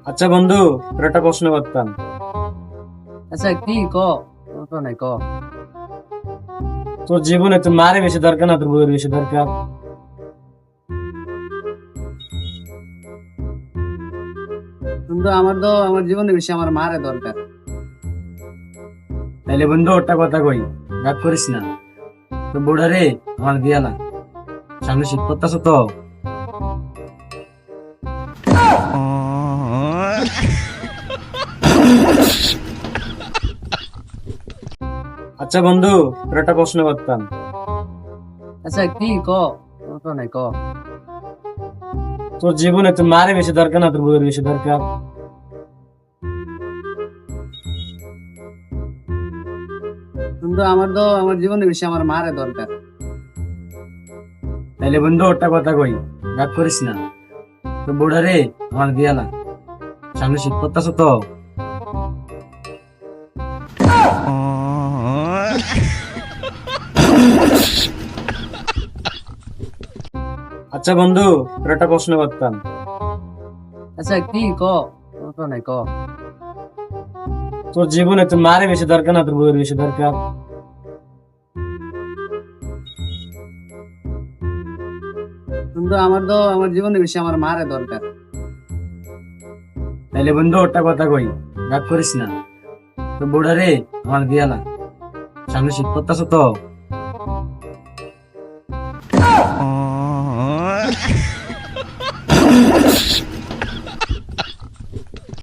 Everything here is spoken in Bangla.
আচ্ছা বন্ধু, তোর একটা প্রশ্ন করতাম। আচ্ছা কি ক তো নাই ক। তোর জীবনে তোর মারে বেশি দরকার না তোর বউয়ের বেশি দরকার? কিন্তু আমার জীবনে বেশি আমার মারে দরকার। তাইলে বন্ধু ওটা কথা কই, রাগ করিস না। তোর বউটা রে আমার দিয়া না, সামনে শীত পড়তাছ তো। আচ্ছা বন্ধু, তোর একটা প্রশ্ন করতাম। আচ্ছা কি ক তো নাই ক। তোর জীবনে তোর মারে বেশি দরকার না তোর বউয়ের বেশি দরকার? কিন্তু আমার জীবনে বেশি আমার মারে দরকার। তাইলে বন্ধু ওটা কথা কই, রাগ করিস না। তোর বউটা রে আমার দিয়া না, সামনে শীত পড়তাছ তো। আচ্ছা বন্ধু, তোর একটা প্রশ্ন করতাম। আচ্ছা কি ক তো নাই ক। তোর জীবনে তোর মারে বেশি দরকার না তোর বউয়ের বেশি দরকার? কিন্তু আমার জীবনে বেশি আমার মারে দরকার। তাইলে বন্ধু ওটা কথা কই, রাগ করিস না। তোর বউটা রে আমার দিয়া না, সামনে শীত পড়তাছ তো।